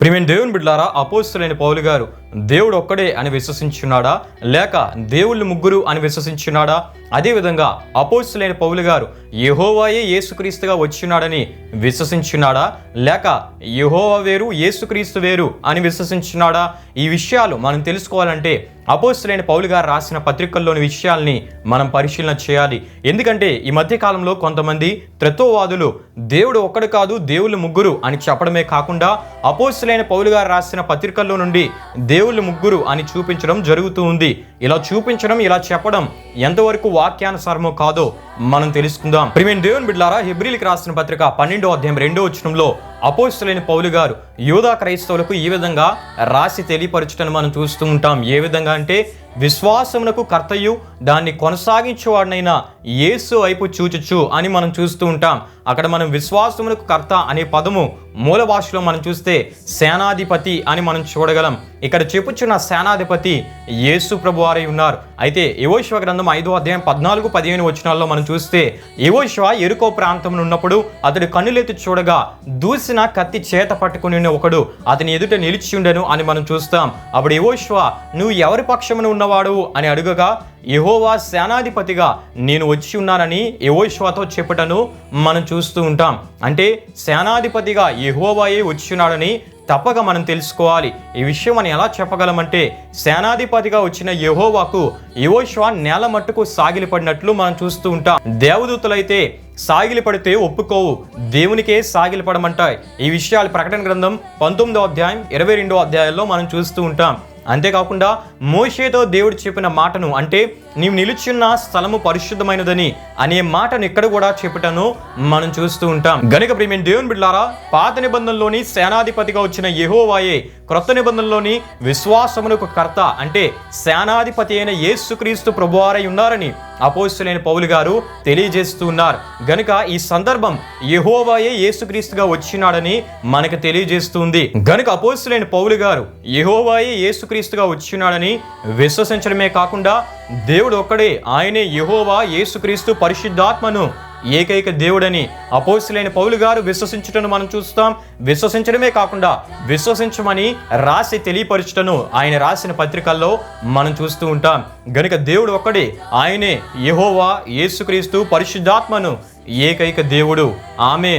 ప్రియమైన దేవుని బిడ్డలారా, అపోస్తలుడైన పౌలు గారు దేవుడు ఒక్కడే అని విశ్వసించున్నాడా, లేక దేవుళ్ళు ముగ్గురు అని విశ్వసించున్నాడా? అదేవిధంగా అపోస్తలుడైన పౌలు గారు యెహోవాయే యేసుక్రీస్తుగా వచ్చినాడని విశ్వసించున్నాడా, లేక యెహోవా వేరు యేసుక్రీస్తు వేరు అని విశ్వసించున్నాడా? ఈ విషయాలు మనం తెలుసుకోవాలంటే అపోస్తలుడైన పౌలు గారు రాసిన పత్రికల్లోని విషయాల్ని మనం పరిశీలన చేయాలి. ఎందుకంటే ఈ మధ్య కాలంలో కొంతమంది త్రిత్వవాదులు దేవుడు ఒక్కడు కాదు, దేవుళ్ళు ముగ్గురు అని చెప్పడమే కాకుండా అపోస్తలుడైన పౌలు గారు రాసిన పత్రికల్లో నుండి దేవుళ్ళు ముగ్గురు అని చూపించడం జరుగుతూ ఉంది. ఇలా చూపించడం, ఇలా చెప్పడం ఎంతవరకు వాక్యానుసారమో కాదో మనం తెలుసుకుందాం. ప్రియమైన దేవుని బిడ్డలారా, హెబ్రీయులకు రాసిన పత్రిక 12వ అధ్యాయం 2వ వచనంలో అపోస్తలుడైన పౌలు గారు యూదా క్రైస్తవులకు ఈ విధంగా రాసి తెలియపరచడం మనం చూస్తూ ఉంటాం. ఏ విధంగా అంటే, విశ్వాసమునకు కర్తయు దాన్ని కొనసాగించేవాడినైనా యేసు వైపు చూచుచు అని మనం చూస్తూ ఉంటాం. అక్కడ మనం విశ్వాసమునకు కర్త అనే పదము మూల భాషలో మనం చూస్తే సేనాధిపతి అని మనం చూడగలం. ఇక్కడ చెప్పుచున్న సేనాధిపతి యేసు ప్రభువారై ఉన్నారు. అయితే యెహోషువ గ్రంథం 5వ అధ్యాయం 14-15 వచనాల్లో మనం చూస్తే, యెహోషువ యెరికో ప్రాంతంలో ఉన్నప్పుడు అతడు కన్నులెత్తి చూడగా దూసిన కత్తి చేత పట్టుకుని ఒకడు అతని ఎదుట నిలిచి ఉండెను అని మనం చూస్తాం. అప్పుడు యెహోషువ, నువ్వు ఎవరి పక్షమున ఉన్నవాడు అని అడుగగా, యెహోవా సేనాధిపతిగా నేను వచ్చి ఉన్నానని యెహోషువతో చెప్పుటను మనం చూస్తూ ఉంటాం. అంటే సేనాధిపతిగా యెహోవాయే వచ్చి ఉన్నాడని తప్పక మనం తెలుసుకోవాలి. ఈ విషయం మనం ఎలా చెప్పగలమంటే, సేనాధిపతిగా వచ్చిన యెహోవాకు యెహోషువ నేల మట్టుకు సాగిలిపడినట్లు మనం చూస్తూ ఉంటాం. దేవదూతలైతే సాగిలి పడితే ఒప్పుకోవు, దేవునికే సాగిలి పడమంటాయి. ఈ విషయాలు ప్రకటన గ్రంథం 19వ అధ్యాయం 22వ అధ్యాయంలో మనం చూస్తూ ఉంటాం. అంతేకాకుండా మోషేతో దేవుడు చెప్పిన మాటను, అంటే నీవు నిలుచున్న స్థలము పరిశుద్ధమైనదని అనే మాటను ఇక్కడ కూడా చెప్పుటను మనం చూస్తూ ఉంటాం. గనుక ప్రియమైన దేవుని బిడ్డలారా, పాత నిబంధనలోని సేనాధిపతిగా వచ్చిన యెహోవాయే క్రొత్త నిబంధనలోని విశ్వాసమునకు కర్త, అంటే సేనాధిపతి అయిన యేసుక్రీస్తు ప్రభువారై ఉన్నారని అపోస్తలుడైన పౌలు గారు తెలియజేస్తూ ఉన్నారు. గనుక ఈ సందర్భం యెహోవాయే యేసుక్రీస్తుగా వచ్చినాడని మనకు తెలియజేస్తుంది. గనుక అపోస్తలుడైన పౌలు గారు యెహోవాయే యేసుక్రీస్తుగా వచ్చినాడని విశ్వసించడమే కాకుండా దేవుడు ఒక్కడే, ఆయనే యెహోవా యేసుక్రీస్తు పరిశుద్ధాత్మను ఏకైక దేవుడని అపోస్తలుడైన పౌలు గారు విశ్వసించుటను మనం చూస్తాం. విశ్వసించడమే కాకుండా విశ్వసించమని రాసి తెలియపరచుటను ఆయన రాసిన పత్రికల్లో మనం చూస్తూ ఉంటాం. గనుక దేవుడు ఒక్కడే, ఆయనే యెహోవా యేసుక్రీస్తు పరిశుద్ధాత్మను ఏకైక దేవుడు. ఆమేన్.